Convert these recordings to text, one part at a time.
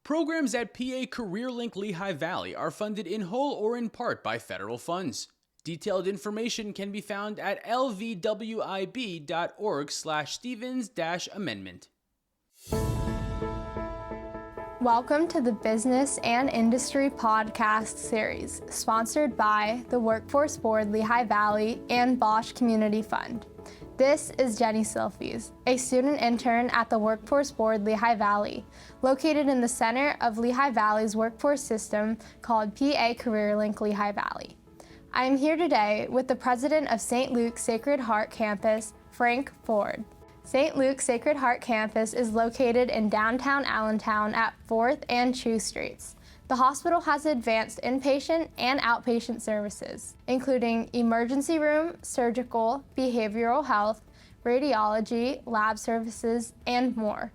Programs at PA CareerLink Lehigh Valley are funded in whole or in part by federal funds. Detailed information can be found at lvwib.org/Stevens-amendment. Welcome to the Business and Industry Podcast Series, sponsored by the Workforce Board Lehigh Valley and Bosch Community Fund. This is Jenni Silfies, a student intern at the Workforce Board Lehigh Valley, located in the center of Lehigh Valley's workforce system called PA CareerLink Lehigh Valley. I am here today with the president of St. Luke's Sacred Heart Campus, Frank Ford. St. Luke's Sacred Heart Campus is located in downtown Allentown at 4th and Chew Streets. The hospital has advanced inpatient and outpatient services, including emergency room, surgical, behavioral health, radiology, lab services, and more.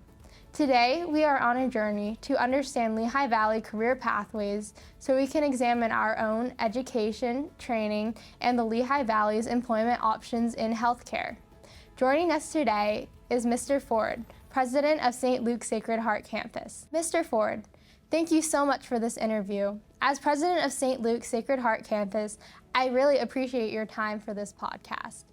Today, we are on a journey to understand Lehigh Valley career pathways so we can examine our own education, training, and the Lehigh Valley's employment options in healthcare. Joining us today is Mr. Ford, president of St. Luke's Sacred Heart Campus. Mr. Ford, thank you so much for this interview. As president of St. Luke's Sacred Heart Campus, I really appreciate your time for this podcast.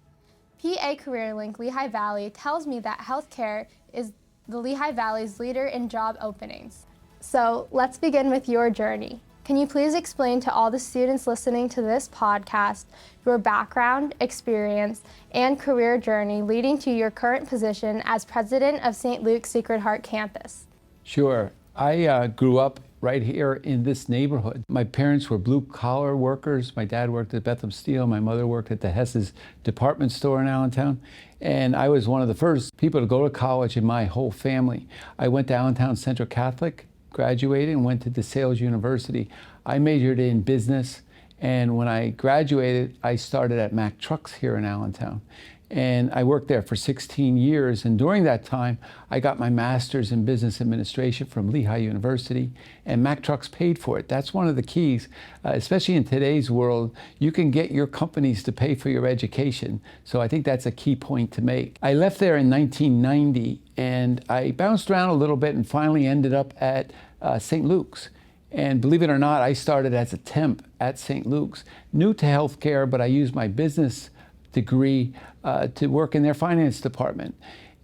PA CareerLink Lehigh Valley tells me that healthcare is the Lehigh Valley's leader in job openings. So let's begin with your journey. Can you please explain to all the students listening to this podcast your background, experience, and career journey leading to your current position as president of St. Luke's Sacred Heart Campus? Sure. I grew up right here in this neighborhood. My parents were blue-collar workers. My dad worked at Bethlehem Steel. My mother worked at the Hess's department store in Allentown. And I was one of the first people to go to college in my whole family. I went to Allentown Central Catholic, graduated, and went to DeSales University. I majored in business, and when I graduated, I started at Mack Trucks here in Allentown. And I worked there for 16 years, and during that time, I got my master's in business administration from Lehigh University, and Mack Trucks paid for it. That's one of the keys, especially in today's world. You can get your companies to pay for your education, so I think that's a key point to make. I left there in 1990, and I bounced around a little bit and finally ended up at St. Luke's. And believe it or not, I started as a temp at St. Luke's, new to healthcare, but I used my business degree to work in their finance department.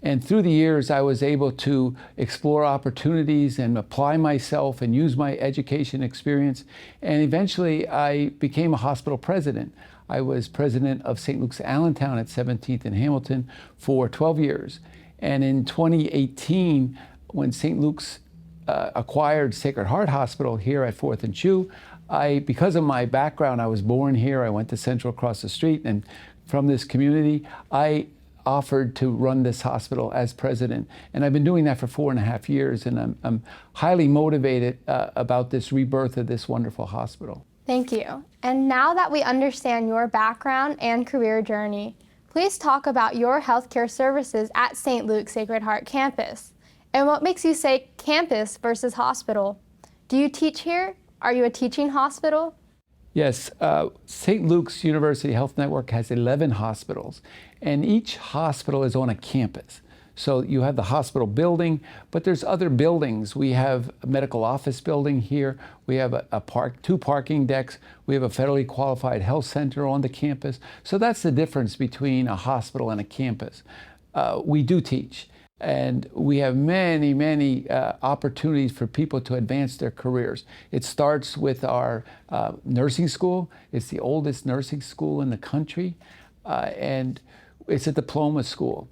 And through the years, I was able to explore opportunities and apply myself and use my education experience. And eventually, I became a hospital president. I was president of St. Luke's Allentown at 17th and Hamilton for 12 years. And in 2018, when St. Luke's acquired Sacred Heart Hospital here at 4th and Chew, because of my background, I was born here. I went to Central across the street, and from this community, I offered to run this hospital as president. And I've been doing that for 4.5 years, and I'm highly motivated about this rebirth of this wonderful hospital. Thank you. And now that we understand your background and career journey, please talk about your healthcare services at St. Luke's Sacred Heart Campus. And what makes you say campus versus hospital? Do you teach here? Are you a teaching hospital? Yes, St. Luke's University Health Network has 11 hospitals, and each hospital is on a campus. So you have the hospital building, but there's other buildings. We have a medical office building here. We have two parking decks. We have a federally qualified health center on the campus. So that's the difference between a hospital and a campus. We do teach. And we have many opportunities for people to advance their careers. It starts with our nursing school. It's the oldest nursing school in the country, and it's a diploma school.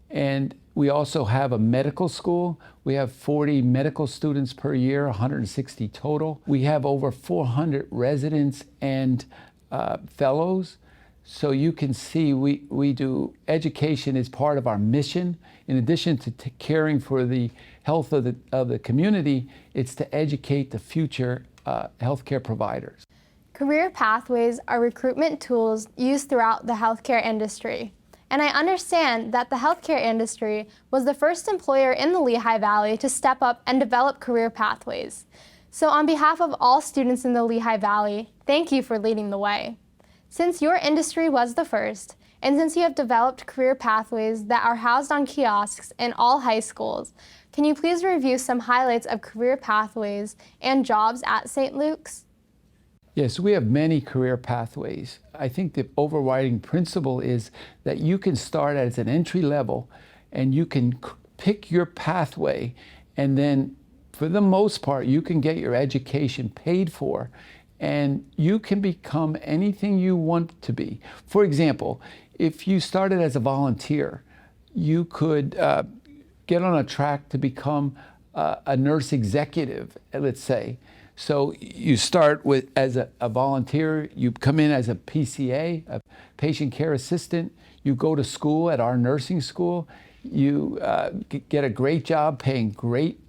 And we also have a medical school. We have 40 medical students per year, 160 total. We have over 400 residents and fellows. So you can see we do education as part of our mission. In addition to caring for the health of the community, it's to educate the future healthcare providers. Career pathways are recruitment tools used throughout the healthcare industry. And I understand that the healthcare industry was the first employer in the Lehigh Valley to step up and develop career pathways. So on behalf of all students in the Lehigh Valley, thank you for leading the way. Since your industry was the first, and since you have developed career pathways that are housed on kiosks in all high schools, Can you please review some highlights of career pathways and jobs at St. Luke's? Yes, we have many career pathways. I think the overriding principle is that you can start as an entry level and you can pick your pathway, and then for the most part you can get your education paid for and you can become anything you want to be. For example, if you started as a volunteer, you could get on a track to become a nurse executive, let's say. So you start with as a volunteer, you come in as a PCA, a patient care assistant, you go to school at our nursing school, you get a great job paying great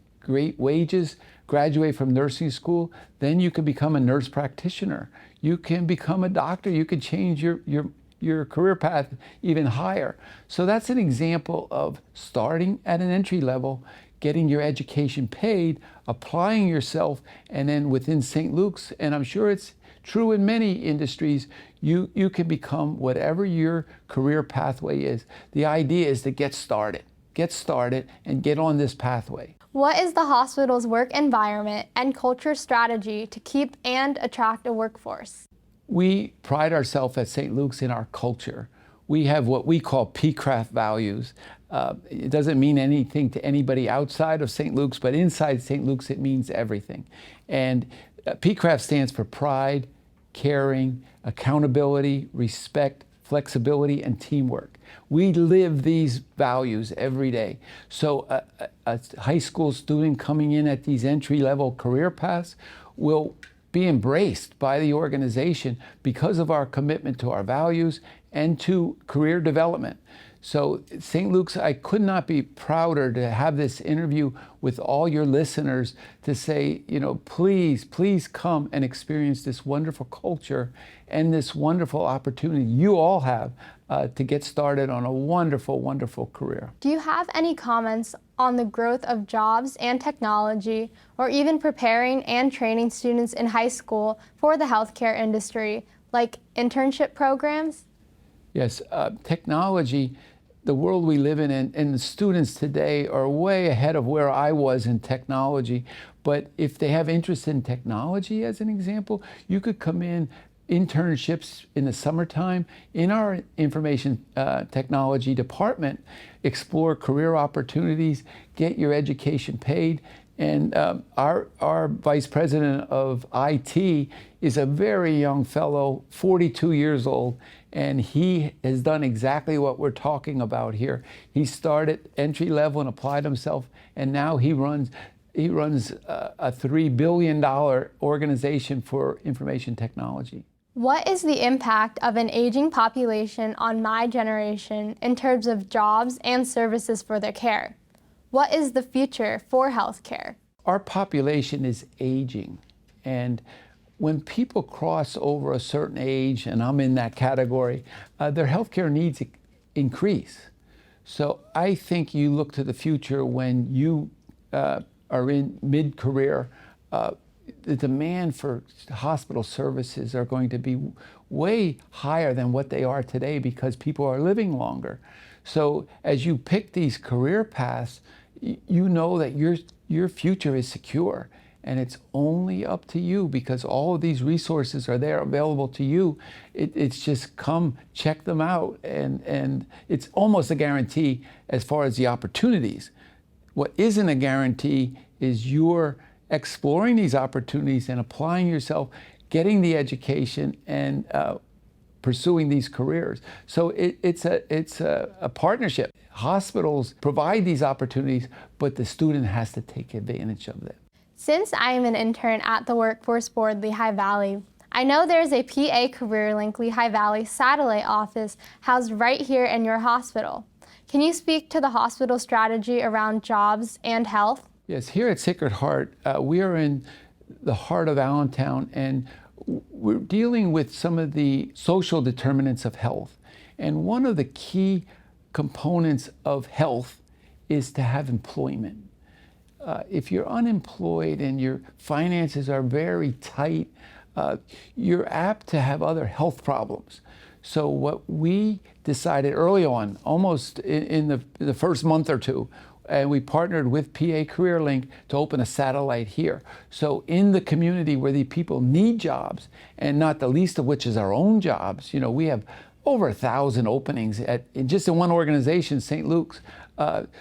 wages, graduate from nursing school, then you can become a nurse practitioner. You can become a doctor, you can change your career path even higher. So that's an example of starting at an entry level, getting your education paid, applying yourself, and then within St. Luke's, and I'm sure it's true in many industries, you can become whatever your career pathway is. The idea is to get started and get on this pathway. What is the hospital's work environment and culture strategy to keep and attract a workforce? We pride ourselves at St. Luke's in our culture. We have what we call PCRAFT values. It doesn't mean anything to anybody outside of St. Luke's, but inside St. Luke's it means everything. And PCRAFT stands for pride, caring, accountability, respect, flexibility, and teamwork. We live these values every day. So a high school student coming in at these entry-level career paths will be embraced by the organization because of our commitment to our values and to career development. So St. Luke's, I could not be prouder to have this interview with all your listeners to say, please come and experience this wonderful culture and this wonderful opportunity you all have to get started on a wonderful, wonderful career. Do you have any comments on the growth of jobs and technology, or even preparing and training students in high school for the healthcare industry, like internship programs? Yes, technology, the world we live in, and the students today are way ahead of where I was in technology. But if they have interest in technology, as an example, you could come in internships in the summertime in our information technology department, explore career opportunities, get your education paid. And our vice president of IT is a very young fellow, 42 years old, and he has done exactly what we're talking about here. He started entry level and applied himself, and now he runs a $3 billion organization for information technology. What is the impact of an aging population on my generation in terms of jobs and services for their care? What is the future for healthcare? Our population is aging, and when people cross over a certain age, and I'm in that category, their healthcare needs increase. So I think you look to the future when you are in mid-career, the demand for hospital services are going to be way higher than what they are today because people are living longer. So as you pick these career paths, you know that your future is secure, and it's only up to you because all of these resources are there available to you. It's just come check them out, and it's almost a guarantee as far as the opportunities. What isn't a guarantee is you're exploring these opportunities and applying yourself, getting the education, and pursuing these careers. So it's a partnership. Hospitals provide these opportunities, but the student has to take advantage of them. Since I am an intern at the Workforce Board Lehigh Valley, I know there's a PA CareerLink Lehigh Valley satellite office housed right here in your hospital. Can you speak to the hospital strategy around jobs and health? Yes, here at Sacred Heart, we are in the heart of Allentown, and we're dealing with some of the social determinants of health. And one of the key components of health is to have employment. If you're unemployed and your finances are very tight, you're apt to have other health problems. So what we decided early on, almost in the first month or two, and we partnered with PA CareerLink to open a satellite here. So in the community where the people need jobs, and not the least of which is our own jobs, we have over 1,000 openings just in one organization, St. Luke's.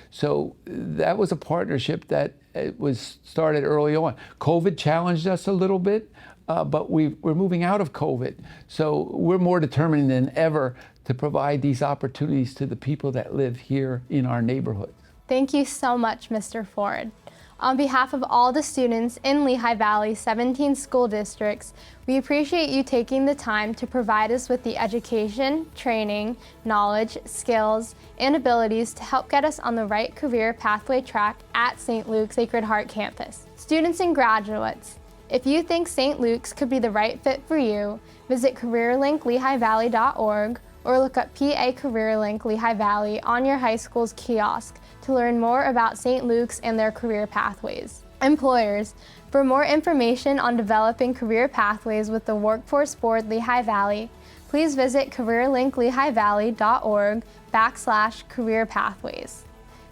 So that was a partnership that was started early on. COVID challenged us a little bit, but we're moving out of COVID. So we're more determined than ever to provide these opportunities to the people that live here in our neighborhoods. Thank you so much, Mr. Ford. On behalf of all the students in Lehigh Valley's 17 school districts, we appreciate you taking the time to provide us with the education, training, knowledge, skills, and abilities to help get us on the right career pathway track at St. Luke's Sacred Heart campus. Students and graduates, if you think St. Luke's could be the right fit for you, visit careerlinklehighvalley.org or look up PA CareerLink Lehigh Valley on your high school's kiosk to learn more about St. Luke's and their career pathways. Employers, for more information on developing career pathways with the Workforce Board Lehigh Valley, please visit careerlinklehighvalley.org/career pathways.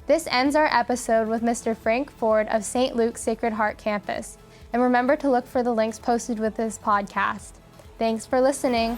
This ends our episode with Mr. Frank Ford of St. Luke's Sacred Heart campus. And remember to look for the links posted with this podcast. Thanks for listening.